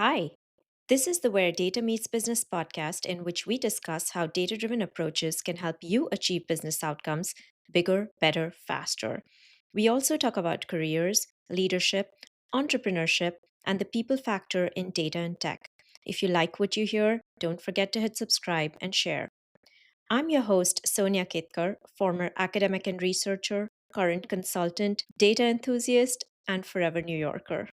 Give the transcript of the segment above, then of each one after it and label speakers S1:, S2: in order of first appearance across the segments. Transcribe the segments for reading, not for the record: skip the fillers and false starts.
S1: Hi, this is the Where Data Meets Business podcast, in which we discuss how data driven approaches can help you achieve business outcomes bigger, better, faster. We also talk about careers, leadership, entrepreneurship, and the people factor in data and tech. If you like what you hear, don't forget to hit subscribe and share. I'm your host, Sonia Ketkar, former academic and researcher, current consultant, data enthusiast, and forever New Yorker.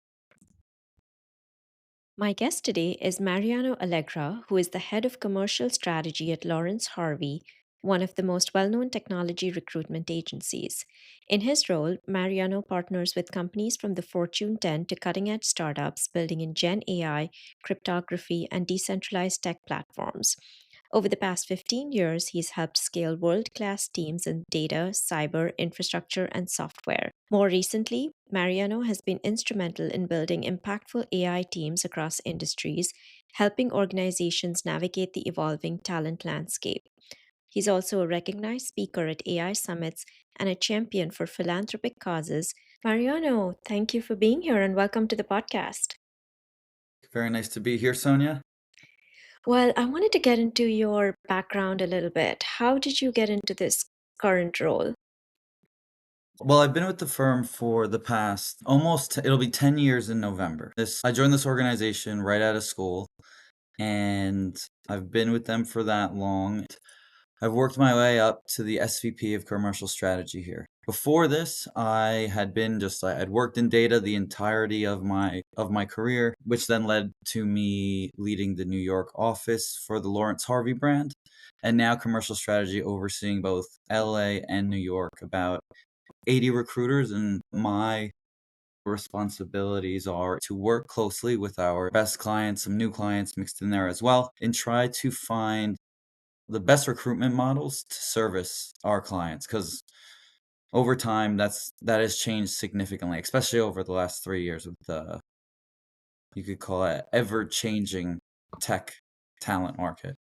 S1: My guest today is Mariano Allegra, who is the head of commercial strategy at Lawrence Harvey, one of the most well known technology recruitment agencies. In his role, Mariano partners with companies from the Fortune 10 to cutting edge startups building in Gen AI, cryptography, and decentralized tech platforms. Over the past 15 years, he's helped scale world class teams in data, cyber, infrastructure, and software. More recently, Mariano has been instrumental in building impactful AI teams across industries, helping organizations navigate the evolving talent landscape. He's also a recognized speaker at AI summits and a champion for philanthropic causes. Mariano, thank you for being here and welcome to the podcast.
S2: Very nice to be here, Sonia.
S1: Well, I wanted to get into your background a little bit. How did you get into this current role?
S2: Well, I've been with the firm for the past it'll be 10 years in November. I joined this organization right out of school, and I've been with them for that long. I've worked my way up to the SVP of commercial strategy here. Before this, I'd worked in data the entirety of my career, which then led to me leading the New York office for the Lawrence Harvey brand, and now commercial strategy overseeing both LA and New York, about 80 recruiters, and my responsibilities are to work closely with our best clients, some new clients mixed in there as well, and try to find the best recruitment models to service our clients, because over time that has changed significantly, especially over the last 3 years with the, you could call it, ever changing tech talent market.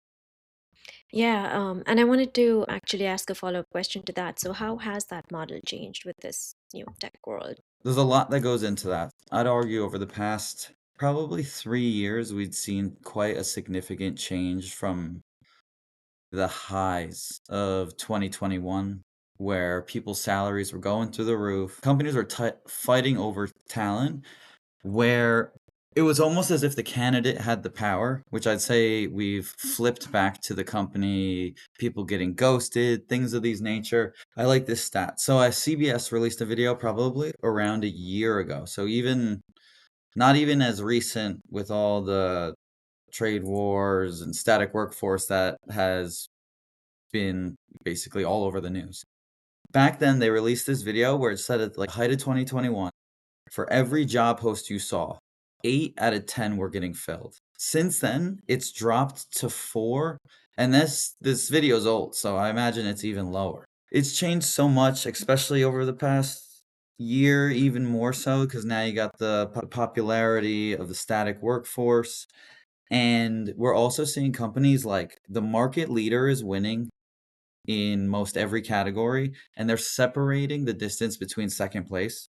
S1: Yeah, and I wanted to actually ask a follow-up question to that. So, how has that model changed with this new tech world?
S2: There's a lot that goes into that. I'd argue over the past probably 3 years, we'd seen quite a significant change from the highs of 2021, where people's salaries were going through the roof. Companies were fighting over talent, where it was almost as if the candidate had the power, which I'd say we've flipped back to the company, people getting ghosted, things of these nature. I like this stat. So, CBS released a video probably around a year ago. So, even not even as recent, with all the trade wars and static workforce that has been basically all over the news. Back then, they released this video where it said at the height of 2021, for every job post you saw, 8 out of 10 were getting filled. Since then, it's dropped to 4, and this video is old, so I imagine it's even lower. It's changed so much, especially over the past year, even more so, because now you got the popularity of the static workforce, and we're also seeing companies like the market leader is winning in most every category, and they're separating the distance between second place,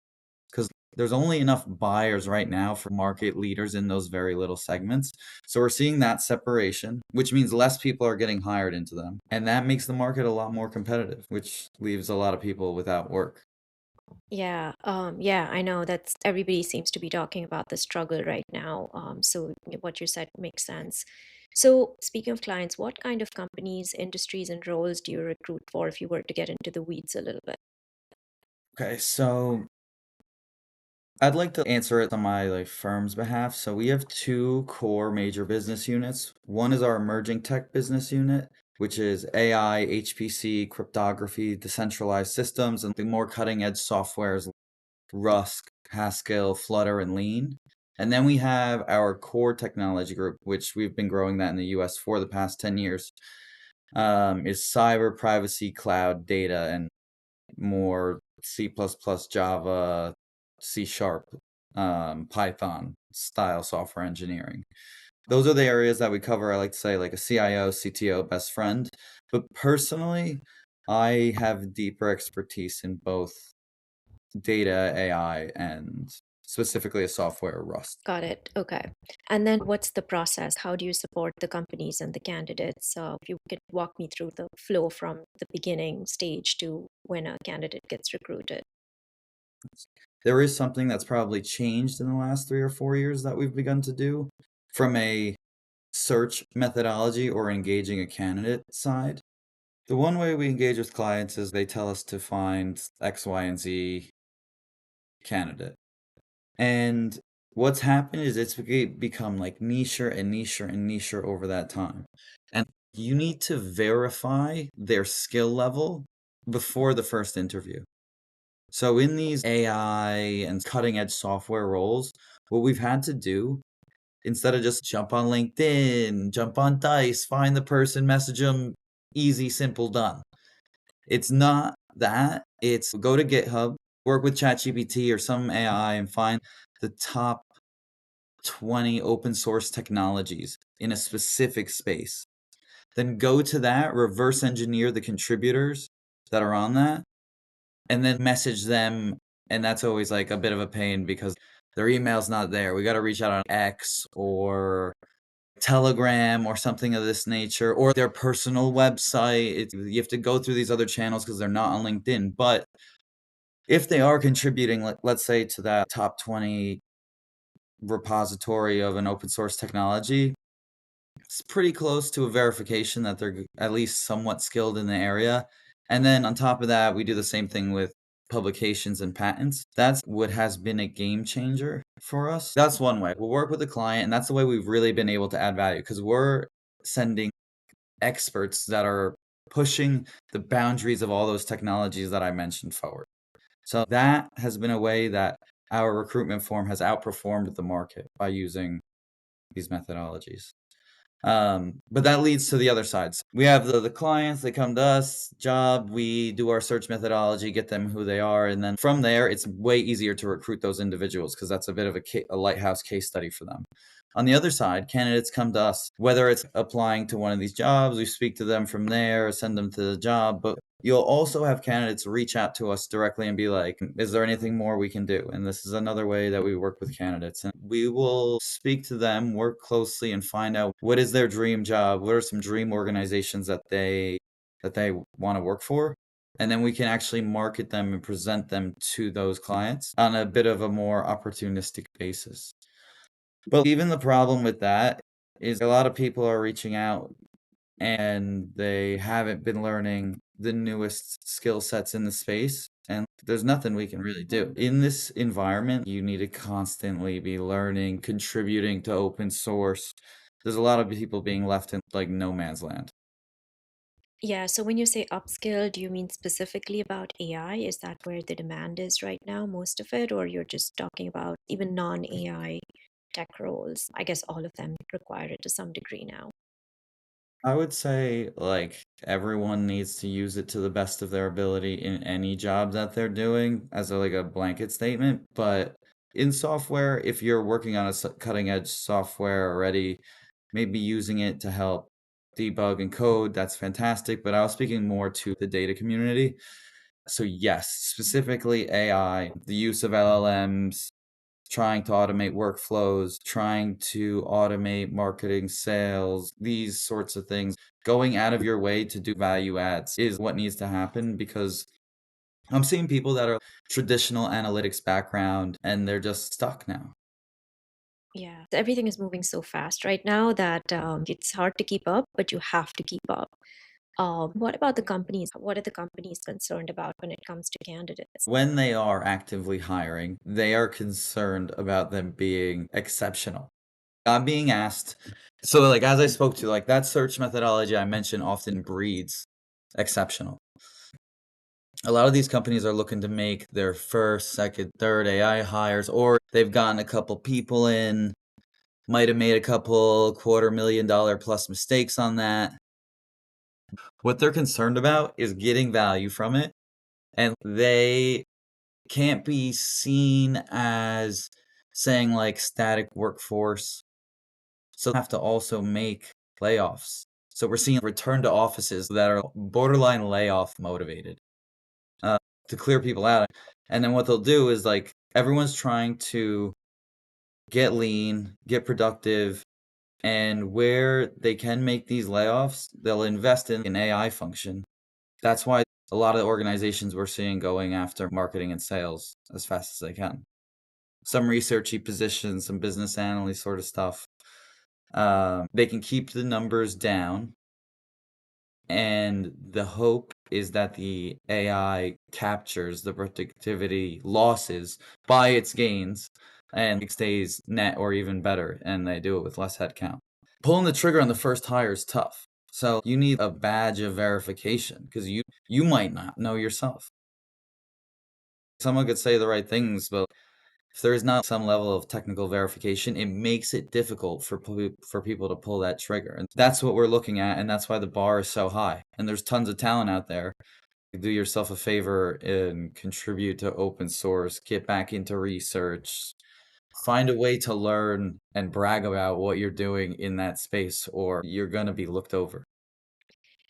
S2: because there's only enough buyers right now for market leaders in those very little segments. So we're seeing that separation, which means less people are getting hired into them. And that makes the market a lot more competitive, which leaves a lot of people without work.
S1: Yeah, yeah, I know that's everybody seems to be talking about the struggle right now. So what you said makes sense. So speaking of clients, what kind of companies, industries, and roles do you recruit for if you were to get into the weeds a little bit?
S2: Okay, so I'd like to answer it on my firm's behalf. So we have two core major business units. One is our emerging tech business unit, which is AI, HPC, cryptography, decentralized systems, and the more cutting edge softwares like Rust, Haskell, Flutter, and Lean. And then we have our core technology group, which we've been growing that in the US for the past 10 years, is cyber, privacy, cloud, data, and more C++, Java, C Sharp, Python style software engineering. Those are the areas that we cover. I like to say, like a CIO, CTO, best friend. But personally, I have deeper expertise in both data, AI, and specifically a software Rust.
S1: Got it. Okay. And then what's the process? How do you support the companies and the candidates? If you could walk me through the flow from the beginning stage to when a candidate gets recruited.
S2: There is something that's probably changed in the last 3 or 4 years that we've begun to do from a search methodology or engaging a candidate side. The one way we engage with clients is they tell us to find X, Y, and Z candidate. And what's happened is become like nicher and nicher and nicher over that time. And you need to verify their skill level before the first interview. So in these AI and cutting edge software roles, what we've had to do instead of just jump on LinkedIn, jump on Dice, find the person, message them, easy, simple, done. It's not that. It's go to GitHub, work with ChatGPT or some AI and find the top 20 open source technologies in a specific space. Then go to that, reverse engineer the contributors that are on that, and then message them. And that's always like a bit of a pain because their email's not there. We got to reach out on X or Telegram or something of this nature, or their personal website. You have to go through these other channels because they're not on LinkedIn. But if they are contributing, let's say, to that top 20 repository of an open source technology, it's pretty close to a verification that they're at least somewhat skilled in the area. And then on top of that, we do the same thing with publications and patents. That's what has been a game changer for us. That's one way. We'll work with the client, and that's the way we've really been able to add value because we're sending experts that are pushing the boundaries of all those technologies that I mentioned forward. So that has been a way that our recruitment form has outperformed the market by using these methodologies. But that leads to the other sides. We have the clients, they come to us, job, we do our search methodology, get them who they are, and then from there, it's way easier to recruit those individuals because that's a bit of a lighthouse case study for them. On the other side, candidates come to us, whether it's applying to one of these jobs, we speak to them from there, send them to the job, but you'll also have candidates reach out to us directly and be like, is there anything more we can do? And this is another way that we work with candidates. And we will speak to them, work closely, and find out what is their dream job, what are some dream organizations that they want to work for. And then we can actually market them and present them to those clients on a bit of a more opportunistic basis. But even the problem with that is a lot of people are reaching out and they haven't been learning the newest skill sets in the space. And there's nothing we can really do. In this environment, you need to constantly be learning, contributing to open source. There's a lot of people being left in like no man's land.
S1: Yeah, so when you say upskill, do you mean specifically about AI? Is that where the demand is right now, most of it, or you're just talking about even non-AI tech roles? I guess all of them require it to some degree now.
S2: I would say like everyone needs to use it to the best of their ability in any job that they're doing as like a blanket statement. But in software, if you're working on a cutting edge software already, maybe using it to help debug and code, that's fantastic. But I was speaking more to the data community. So yes, specifically AI, the use of LLMs, trying to automate workflows, trying to automate marketing, sales, these sorts of things. Going out of your way to do value adds is what needs to happen because I'm seeing people that are traditional analytics background and they're just stuck now.
S1: Yeah, everything is moving so fast right now that it's hard to keep up, but you have to keep up. What about the companies? What are the companies concerned about when it comes to candidates?
S2: When they are actively hiring, they are concerned about them being exceptional. I'm being asked, so like as I spoke to, like that search methodology I mentioned often breeds exceptional. A lot of these companies are looking to make their first, second, third AI hires, or they've gotten a couple people in, might have made a couple $250,000 plus mistakes on that. What they're concerned about is getting value from it, and they can't be seen as saying like static workforce. So they have to also make layoffs. So we're seeing return to offices that are borderline layoff motivated. Uh, to clear people out. And then what they'll do is, like, everyone's trying to get lean, get productive, and where they can make these layoffs, they'll invest in an AI function. That's why a lot of organizations we're seeing going after marketing and sales as fast as they can. Some researchy positions, some business analyst sort of stuff. They can keep the numbers down, and the hope is that the AI captures the productivity losses by its gains and it stays net or even better, and they do it with less headcount. Pulling the trigger on the first hire is tough. So you need a badge of verification because you might not know yourself. Someone could say the right things, but if there is not some level of technical verification, it makes it difficult for people to pull that trigger. And that's what we're looking at, and that's why the bar is so high. And there's tons of talent out there. Do yourself a favor and contribute to open source, get back into research, find a way to learn and brag about what you're doing in that space, or you're gonna be looked over.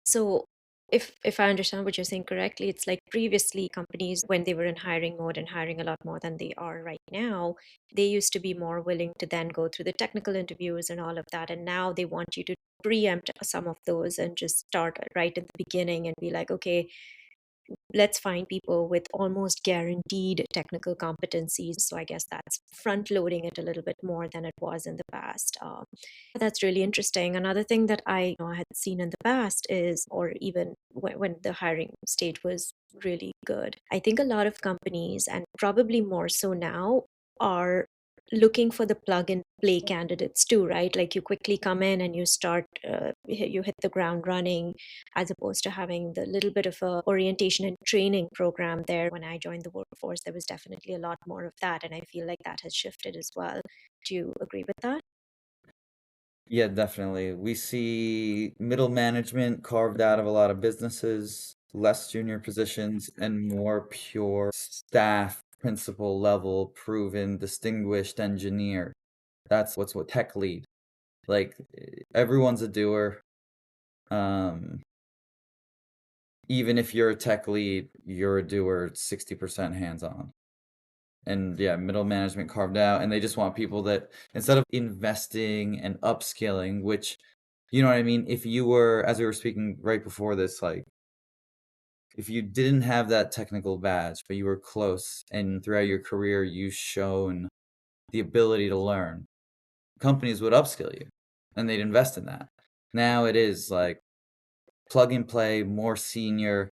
S1: So if I understand what you're saying correctly, it's like previously companies when they were in hiring mode and hiring a lot more than they are right now, they used to be more willing to then go through the technical interviews and all of that. And now they want you to preempt some of those and just start right at the beginning and be like, okay, let's find people with almost guaranteed technical competencies. So I guess that's front loading it a little bit more than it was in the past. That's really interesting. Another thing that I had seen in the past is, or even when the hiring stage was really good, I think a lot of companies, and probably more so now, are looking for the plug and play candidates too, right? Like you quickly come in and you start, you hit the ground running, as opposed to having the little bit of a orientation and training program there. When I joined the workforce, there was definitely a lot more of that, and I feel like that has shifted as well. Do you agree with that?
S2: Yeah, definitely. We see middle management carved out of a lot of businesses, less junior positions, and more pure staff, principal level, proven, distinguished engineer. That's what's what tech lead. Like everyone's a doer. Um, Even if you're a tech lead, you're a doer, 60% hands-on. And yeah, middle management carved out, and they just want people that instead of investing and upskilling, which you know what I mean? If you were, as we were speaking right before this, like if you didn't have that technical badge, but you were close and throughout your career you've shown the ability to learn, companies would upskill you and they'd invest in that. Now it is like plug and play, more senior,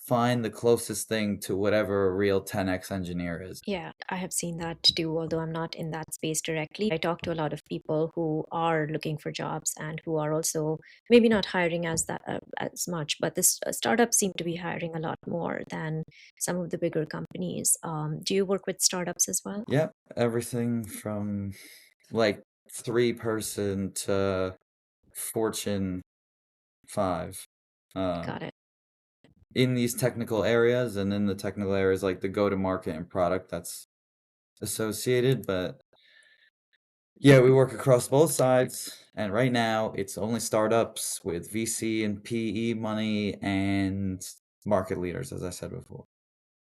S2: find the closest thing to whatever a real 10x engineer is.
S1: Yeah, I have seen that too, although I'm not in that space directly. I talk to a lot of people who are looking for jobs and who are also maybe not hiring as much, but this startups seem to be hiring a lot more than some of the bigger companies. Do you work with startups as well?
S2: Yep, everything from like 3 person to Fortune 5.
S1: Got
S2: Um,
S1: it.
S2: in these technical areas and in the technical areas like the go to market and product that's associated, but yeah, we work across both sides, and right now it's only startups with VC and PE money and market leaders, as I said before.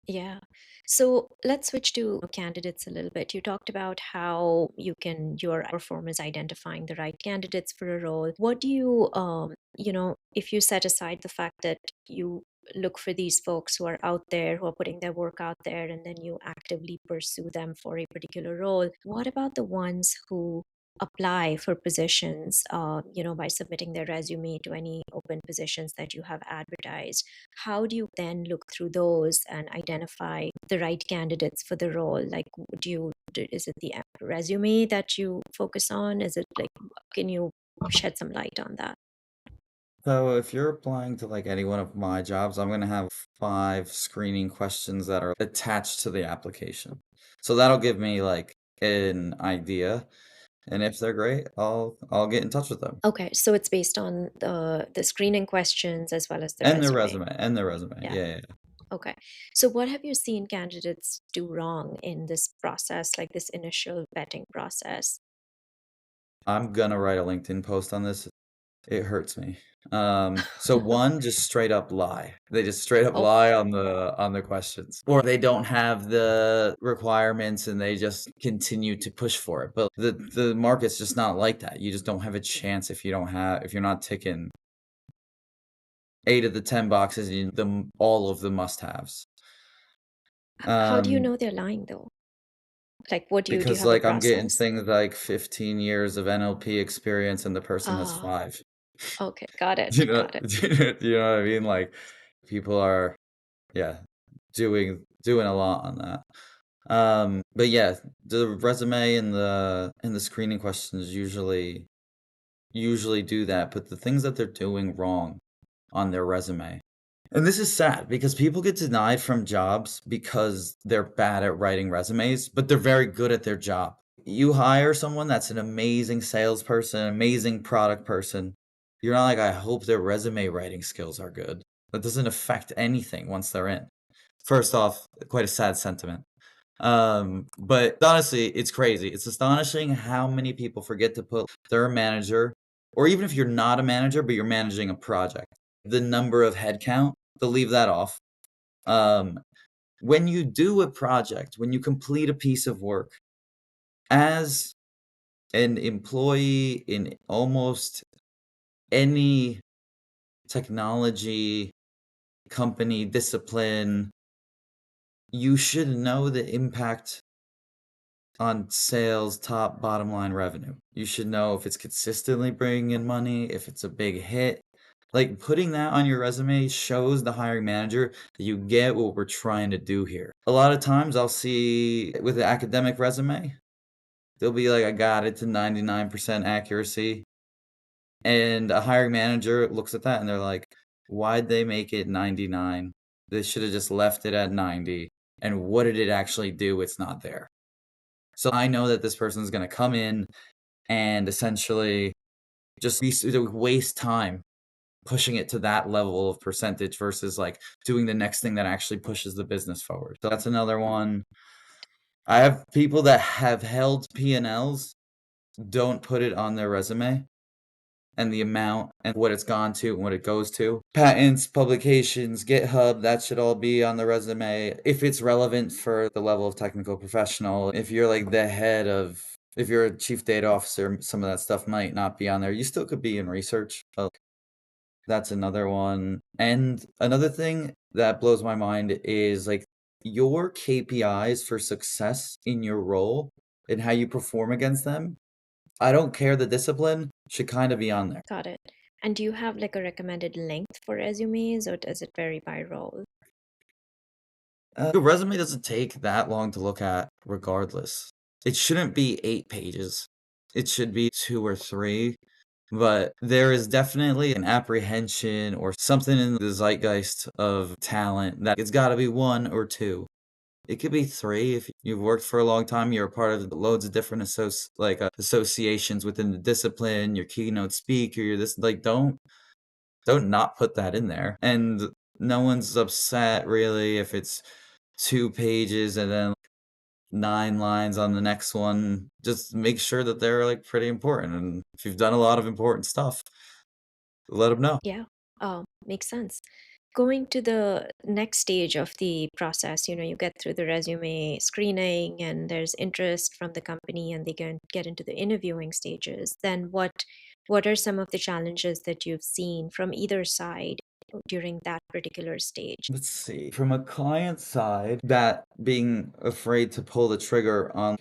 S1: Yeah. So let's switch to candidates a little bit. You talked about how your form is identifying the right candidates for a role. What do you, if you set aside the fact that you look for these folks who are out there, who are putting their work out there, and then you actively pursue them for a particular role, what about the ones who apply for positions, by submitting their resume to any open positions that you have advertised? How do you then look through those and identify the right candidates for the role? Like, is it the resume that you focus on? Is it like, can you shed some light on that?
S2: So if you're applying to like any one of my jobs, I'm gonna have 5 screening questions that are attached to the application. So that'll give me like an idea, and if they're great, I'll get in touch with them.
S1: Okay, so it's based on the screening questions as well as the
S2: And their
S1: resume.
S2: resume, and their resume.
S1: Yeah.
S2: Yeah, yeah, yeah.
S1: Okay. So what have you seen candidates do wrong in this process, like this initial vetting process?
S2: I'm gonna write a LinkedIn post on this. It hurts me. So one, just straight up lie. They just straight up
S1: Oh,
S2: lie on the questions. Or they don't have the requirements and they just continue to push for it. But the market's just not like that. You just don't have a chance if you're not ticking 8 of the 10 boxes, all of the must-haves.
S1: how do you
S2: Um,
S1: know they're lying though? Like, what do you
S2: because,
S1: have a
S2: like, I'm getting
S1: process?
S2: things like 15 years of NLP experience and the person has
S1: Ah,
S2: 5.
S1: okay, got it,
S2: You know
S1: got it.
S2: do you know what I mean? Like, people are, yeah, doing a lot on that. But yeah, the resume and the screening questions usually do that, but the things that they're doing wrong on their resume, and this is sad because people get denied from jobs because they're bad at writing resumes, but they're very good at their job. You hire someone that's an amazing salesperson, amazing product person. You're not like, I hope their resume writing skills are good. That doesn't affect anything once they're in. First off, quite a sad sentiment. But honestly, it's crazy. It's astonishing how many people forget to put their manager, or even if you're not a manager, but you're managing a project, the number of headcount, they'll leave that off. Um, when you do a project, when you complete a piece of work, as an employee in almost any technology company discipline, you should know the impact on sales, top, bottom line revenue. You should know if it's consistently bringing in money, if it's a big hit. Like, putting that on your resume shows the hiring manager that you get what we're trying to do here. A lot of times I'll see with the academic resume, they'll be like, I got it to 99% accuracy. And a hiring manager looks at that and they're like, why'd they make it 99? They should have just left it at 90. And what did it actually do? It's not there. So I know that this person's gonna come in and essentially just waste time pushing it to that level of percentage versus, like, doing the next thing that actually pushes the business forward. So that's another one. I have people that have held P&Ls, don't put it on their resume, and the amount and what it's gone to and what it goes to. Patents, publications, GitHub, that should all be on the resume if it's relevant for the level of technical professional. If you're like the head of if you're a chief data officer, some of that stuff might not be on there. You still could be in research. But that's another one. And another thing that blows my mind is like your KPIs for success in your role and how you perform against them. I don't care the discipline, should kind of be on there.
S1: Got it. And do you have like a recommended length for resumes, or does it vary by role?
S2: Your resume doesn't take that long to look at regardless. It shouldn't be 8 pages. It should be 2 or 3, but there is definitely an apprehension or something in the zeitgeist of talent that it's gotta be 1 or 2. It could be 3 if you've worked for a long time, you're a part of loads of different associations within the discipline, you're keynote speaker, you're this like, don't not put that in there, and no one's upset really if it's 2 pages and then 9 lines on the next one. Just make sure that they're, like, pretty important, and if you've done a lot of important stuff, let them know.
S1: Yeah, makes sense. Going to the next stage of the process, you get through the resume screening and there's interest from the company and they can get into the interviewing stages. Then what are some of the challenges that you've seen from either side during that particular stage?
S2: Let's see, from a client side, that being afraid to pull the trigger on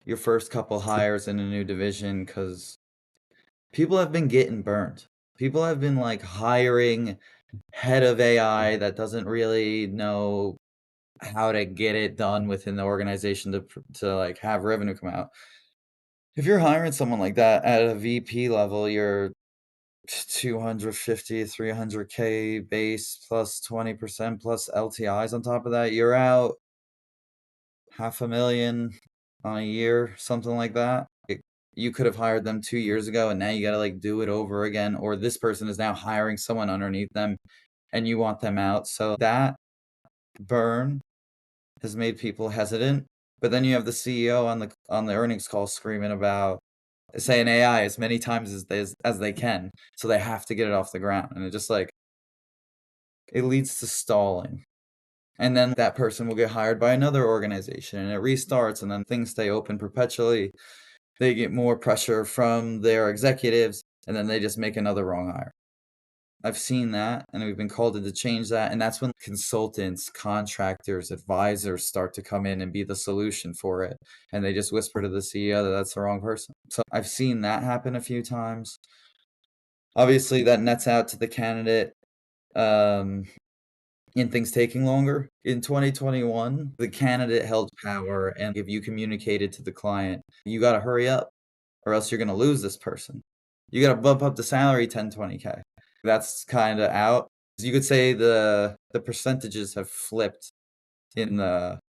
S2: your first couple hires in a new division because people have been getting burned. People have been, like, hiring head of AI that doesn't really know how to get it done within the organization to, like, have revenue come out. If you're hiring someone like that at a VP level, you're 250, 300K base plus 20% plus LTIs on top of that, you're out 500,000 on a year, something like that. You could have hired them 2 years ago, and now you gotta, like, do it over again, or this person is now hiring someone underneath them, and you want them out, so that burn has made people hesitant, but then you have the CEO on the earnings call screaming about say an AI as many times as they can, so they have to get it off the ground, and it just, like it leads to stalling, and then that person will get hired by another organization, and it restarts, and then things stay open perpetually. They get more pressure from their executives, and then they just make another wrong hire. I've seen that, and we've been called in to change that, and that's when consultants, contractors, advisors start to come in and be the solution for it, and they just whisper to the CEO that that's the wrong person. So I've seen that happen a few times. Obviously, that nets out to the candidate, um, in things taking longer. In 2021, the candidate held power, and if you communicated to the client, "You gotta hurry up, or else you're gonna lose this person. You gotta bump up the salary 10, 20K." That's kinda out. You could say the percentages have flipped in the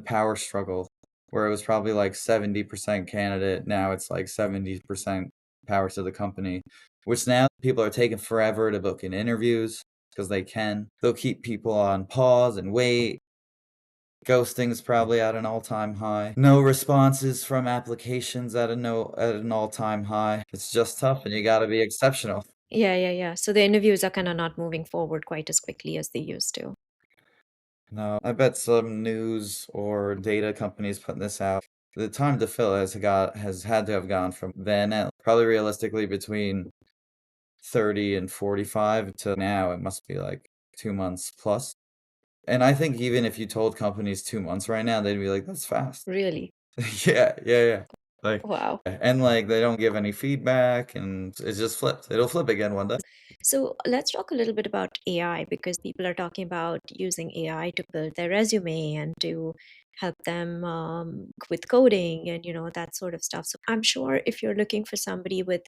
S2: power struggle, where it was probably like 70% candidate, now it's like 70% power to the company, which now people are taking forever to book in interviews because they can. They'll keep people on pause and wait. Ghosting's probably at an all-time high. No responses from applications at an all-time high. It's just tough, and you gotta be exceptional.
S1: Yeah, yeah, yeah. So the interviews are kind of not moving forward quite as quickly as they used to.
S2: No, I bet some news or data companies putting this out. The time to fill has had to have gone from then at probably realistically between 30 and 45 to now it must be like 2 months plus. And I think even if you told companies 2 months right now, they'd be like, "That's fast."
S1: Really?
S2: Yeah, yeah, yeah. Like
S1: Wow.
S2: and, like, they don't give any feedback, and it's just flipped. It'll flip again one day.
S1: So let's talk a little bit about AI because people are talking about using AI to build their resume and to help them with coding and that sort of stuff. So I'm sure if you're looking for somebody with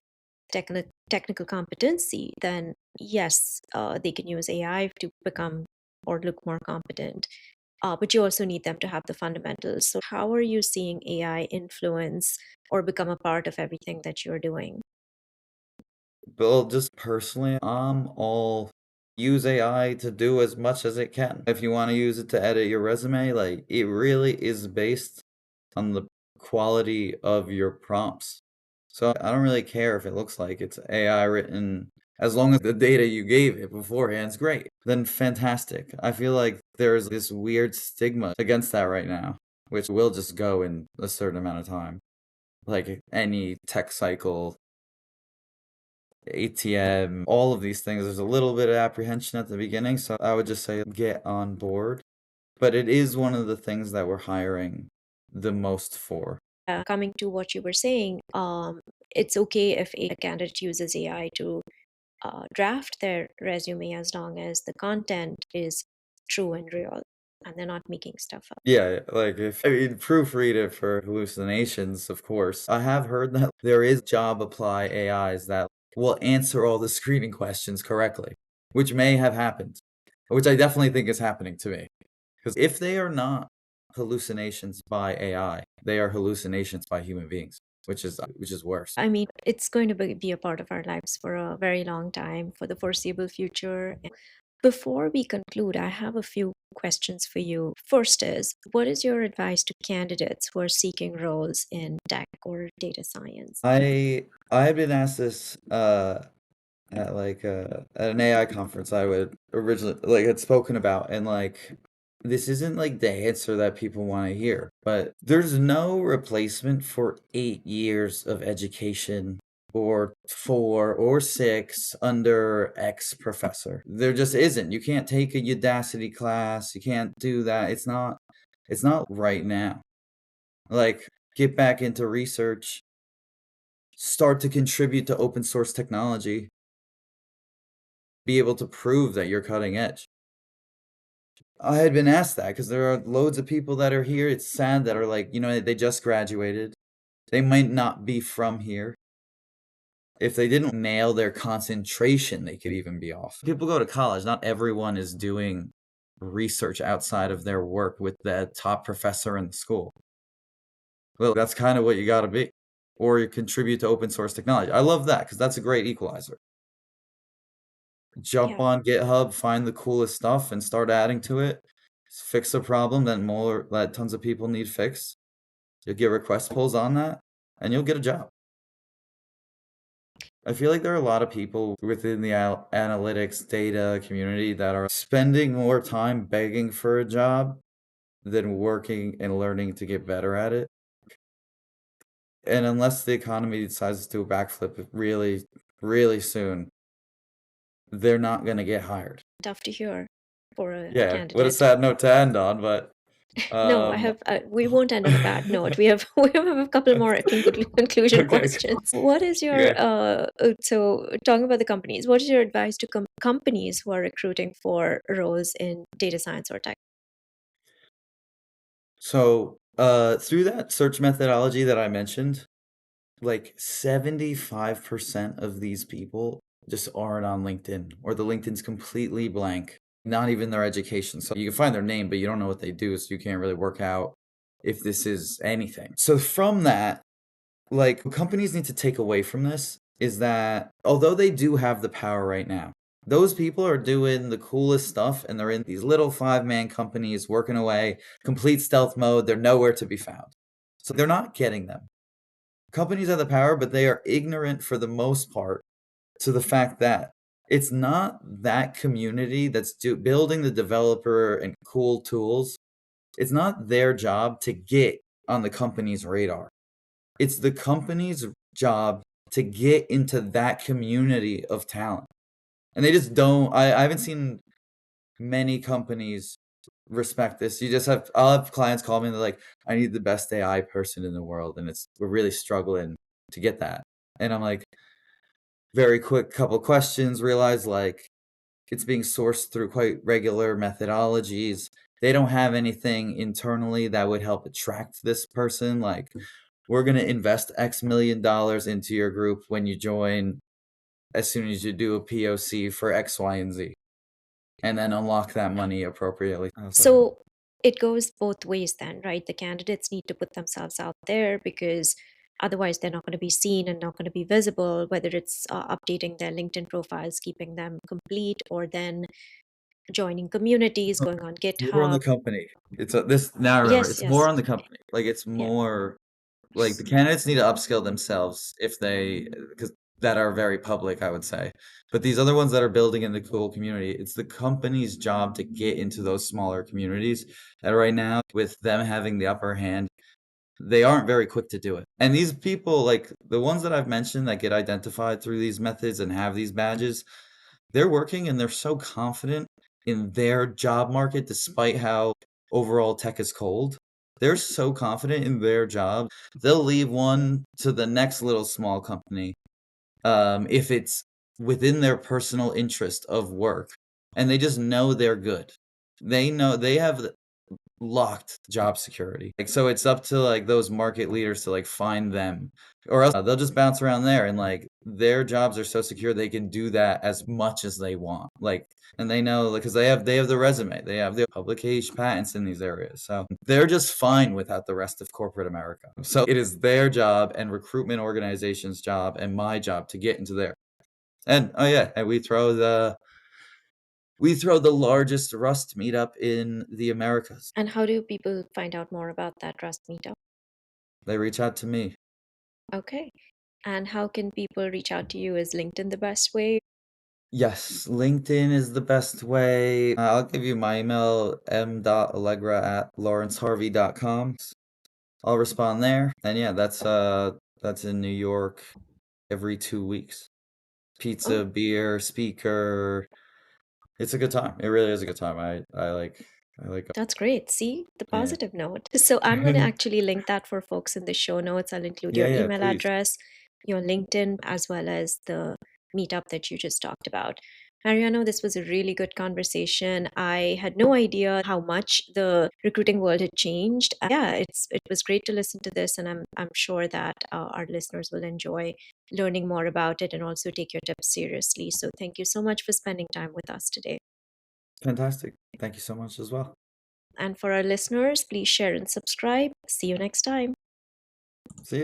S1: technical competency, then yes, they can use AI to become or look more competent. But you also need them to have the fundamentals. So how are you seeing AI influence or become a part of everything that you're doing?
S2: Well, just personally, I'm all use AI to do as much as it can. If you wanna use it to edit your resume, like, it really is based on the quality of your prompts. So, I don't really care if it looks like it's AI written, as long as the data you gave it beforehand is great, then fantastic. I feel like there's this weird stigma against that right now, which will just go in a certain amount of time. Like, any tech cycle ATM, all of these things, there's a little bit of apprehension at the beginning, so I would just say get on board. But it is one of the things that we're hiring the most for.
S1: Coming to what you were saying, it's okay if a candidate uses AI to draft their resume as long as the content is true and real and they're not making stuff up.
S2: Yeah, like if I mean, proofread it for hallucinations, of course. I have heard that there is job apply AIs that will answer all the screening questions correctly, which may have happened, which I definitely think is happening to me. Because if they are not hallucinations by AI, they are hallucinations by human beings, which is worse.
S1: I mean, it's going to be a part of our lives for a very long time, for the foreseeable future. Before we conclude, I have a few questions for you. First is, what is your advice to candidates who are seeking roles in tech or data science?
S2: I had been asked this at like at an AI conference I would originally like had spoken about, and like this isn't like the answer that people want to hear, but there's no replacement for 8 years of education or 4 or 6 under X professor. There just isn't. You can't take a Udacity class. You can't do that. It's not right now. Like, get back into research, start to contribute to open source technology, be able to prove that you're cutting edge. I had been asked that because there are loads of people that are here, it's sad, that are like, they just graduated. They might not be from here. If they didn't nail their concentration, they could even be off. People go to college, not everyone is doing research outside of their work with the top professor in the school. Well, that's kinda what you gotta be, or you contribute to open source technology. I love that because that's a great equalizer. Jump
S1: Yeah.
S2: on GitHub, find the coolest stuff, and start adding to it. Fix a problem that tons of people need fixed. You'll get request pulls on that, and you'll get a job. I feel like there are a lot of people within the analytics data community that are spending more time begging for a job than working and learning to get better at it. And unless the economy decides to do a backflip really, really soon, they're not gonna get hired.
S1: Tough to hear for a
S2: Yeah, what a
S1: candidate.
S2: sad note to end on, but,
S1: No, I
S2: um
S1: have. We won't end on a bad note. We have we have a couple more conclusion
S2: Okay,
S1: questions. What is your
S2: okay.
S1: so talking about the companies? What is your advice to companies who are recruiting for roles in data science or tech?
S2: So, through that search methodology that I mentioned, like 75% of these people just aren't on LinkedIn, or the LinkedIn's completely blank, not even their education. So you can find their name, but you don't know what they do, so you can't really work out if this is anything. So from that, like, what companies need to take away from this is that although they do have the power right now, those people are doing the coolest stuff and they're in these little five-man companies working away, complete stealth mode. They're nowhere to be found. So they're not getting them. Companies have the power, but they are ignorant for the most part to the fact that it's not that community that's building the developer and cool tools. It's not their job to get on the company's radar. It's the company's job to get into that community of talent. And they just don't I haven't seen many companies respect this. I'll have clients call me and they're like, "I need the best AI person in the world, and we're really struggling to get that." And I'm like, very quick couple questions, realize, like, it's being sourced through quite regular methodologies. They don't have anything internally that would help attract this person, like, "We're gonna invest X million dollars into your group when you join as soon as you do a POC for X, Y, and Z, and then unlock that money appropriately." I was like,
S1: So it goes both ways then, right? The candidates need to put themselves out there because otherwise they're not going to be seen and not going to be visible, whether it's updating their LinkedIn profiles, keeping them complete, or then joining communities,
S2: "No,
S1: going on
S2: more on
S1: GitHub.
S2: the company." This now I remember,
S1: Yes,
S2: it's more
S1: yes.
S2: on the company. Like, it's
S1: Yeah.
S2: more like, the candidates need to upskill themselves if they, because that are very public, I would say. But these other ones that are building in the cool community, it's the company's job to get into those smaller communities, and right now, with them having the upper hand, they aren't very quick to do it. And these people, like, the ones that I've mentioned that get identified through these methods and have these badges, they're working and they're so confident in their job market despite how overall tech is cold. They're so confident in their job, they'll leave one to the next little small company, if it's within their personal interest of work, and they just know they're good. They know they have locked job security. Like, so it's up to, like, those market leaders to, like, find them, or else they'll just bounce around there, and, like, their jobs are so secure they can do that as much as they want. Like, and they know, like, 'cause they have the resume, they have the publication patents in these areas, so they're just fine without the rest of corporate America. So it is their job and recruitment organization's job and my job to get into there. And, oh, yeah, and we throw the largest Rust meetup in the Americas.
S1: And how do people find out more about that Rust meetup?
S2: They reach out to me.
S1: Okay. And how can people reach out to you? Is LinkedIn the best way?
S2: Yes, LinkedIn is the best way. I'll give you my email, m.allegra@lawrenceharvey.com. I'll respond there. And yeah, that's in New York every 2 weeks.
S1: Oh,
S2: Pizza, beer, speaker. It's a good time. It really is a good time. I like
S1: that's great. See, the
S2: yeah.
S1: positive note. So I'm going to actually link that for folks in the show notes. I'll include
S2: Yeah,
S1: your
S2: yeah,
S1: email
S2: please.
S1: address, your LinkedIn, as well as the meetup that you just talked about. Mariano, this was a really good conversation. I had no idea how much the recruiting world had changed. Yeah, it was great to listen to this, and I'm sure that our listeners will enjoy learning more about it and also take your tips seriously. So thank you so much for spending time with us today.
S2: Fantastic. Thank you so much as well.
S1: And for our listeners, please share and subscribe. See you next time.
S2: See you.